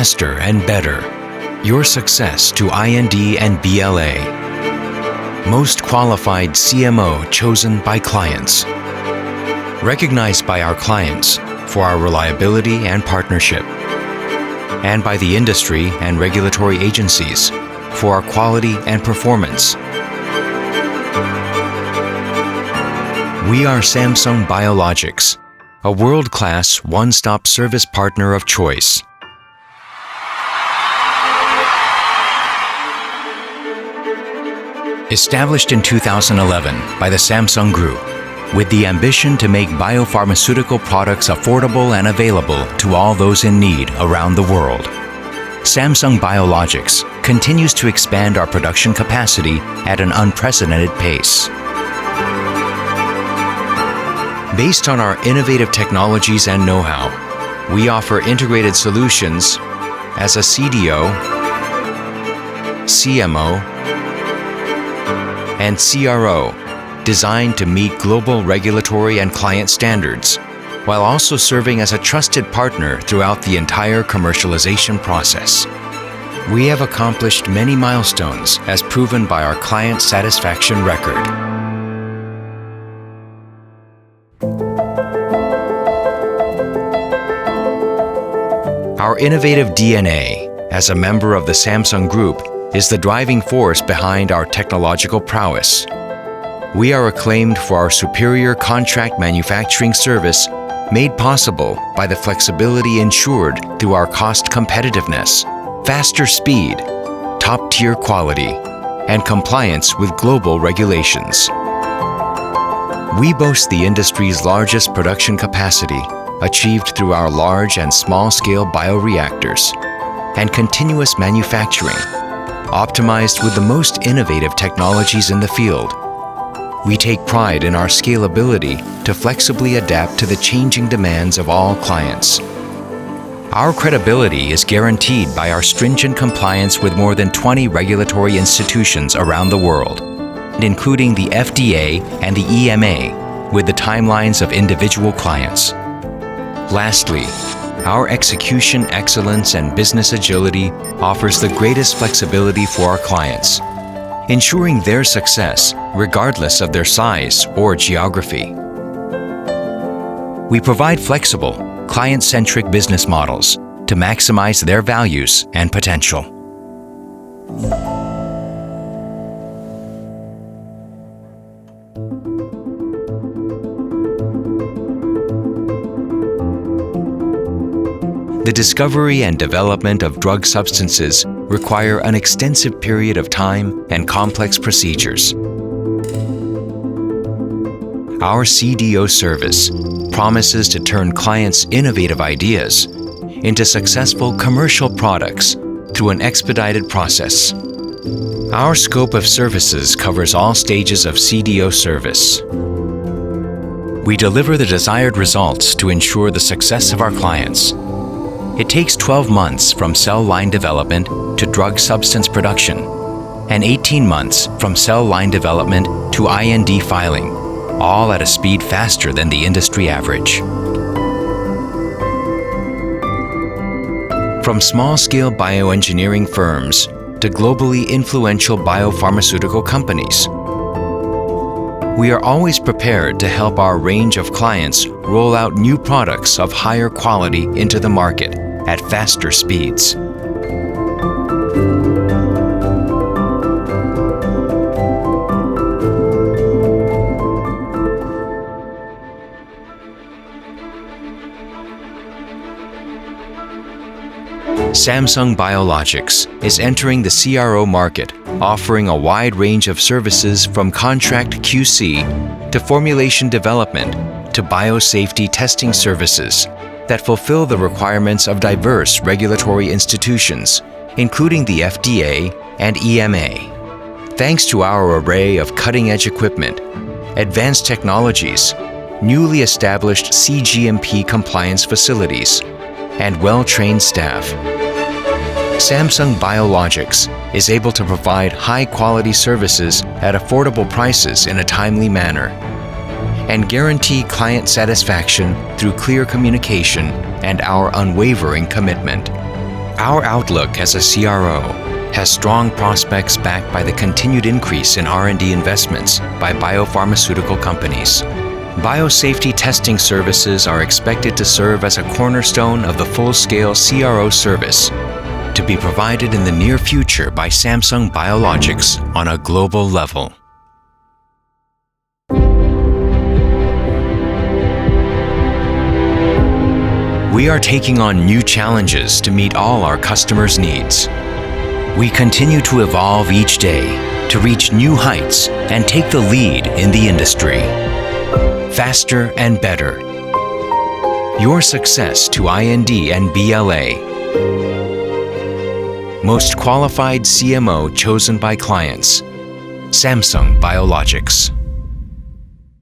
faster and better. Your success to IND and BLA. Most qualified CMO chosen by clients. Recognized by our clients for our reliability and partnership. And by the industry and regulatory agencies for our quality and performance. We are Samsung Biologics, a world-class one-stop service partner of choice. Established in 2011 by the Samsung Group, with the ambition to make biopharmaceutical products affordable and available to all those in need around the world. Samsung Biologics continues to expand our production capacity at an unprecedented pace. Based on our innovative technologies and know-how, we offer integrated solutions as a CDO, CMO, and CRO designed to meet global regulatory and client standards, while also serving as a trusted partner throughout the entire commercialization process. We have accomplished many milestones as proven by our client satisfaction record. Our innovative DNA, as a member of the Samsung Group, is the driving force behind our technological prowess. We are acclaimed for our superior contract manufacturing service, made possible by the flexibility ensured through our cost competitiveness, faster speed, top-tier quality, and compliance with global regulations. We boast the industry's largest production capacity, achieved through our large and small-scale bioreactors, and continuous manufacturing, optimized with the most innovative technologies in the field. We take pride in our scalability to flexibly adapt to the changing demands of all clients. Our credibility is guaranteed by our stringent compliance with more than 20 regulatory institutions around the world, including the FDA and the EMA, with the timelines of individual clients. Lastly, our execution excellence and business agility offers the greatest flexibility for our clients, ensuring their success regardless of their size or geography. We provide flexible, client-centric business models to maximize their values and potential. The discovery and development of drug substances require an extensive period of time and complex procedures. Our CDO service promises to turn clients' innovative ideas into successful commercial products through an expedited process. Our scope of services covers all stages of CDO service. We deliver the desired results to ensure the success of our clients. It takes 12 months from cell line development to drug substance production, and 18 months from cell line development to IND filing, all at a speed faster than the industry average. From small-scale bioengineering firms to globally influential biopharmaceutical companies, we are always prepared to help our range of clients roll out new products of higher quality into the market at faster speeds. Samsung Biologics is entering the CRO market, offering a wide range of services from contract QC to formulation development to biosafety testing services that fulfill the requirements of diverse regulatory institutions, including the FDA and EMA. Thanks to our array of cutting-edge equipment, advanced technologies, newly established cGMP compliance facilities, and well-trained staff, Samsung Biologics is able to provide high-quality services at affordable prices in a timely manner and guarantee client satisfaction through clear communication and our unwavering commitment. Our outlook as a CRO has strong prospects backed by the continued increase in R&D investments by biopharmaceutical companies. Biosafety testing services are expected to serve as a cornerstone of the full-scale CRO service to be provided in the near future by Samsung Biologics on a global level. We are taking on new challenges to meet all our customers' needs. We continue to evolve each day to reach new heights and take the lead in the industry. Faster and better. Your success to IND and BLA. Most qualified CMO chosen by clients. Samsung Biologics.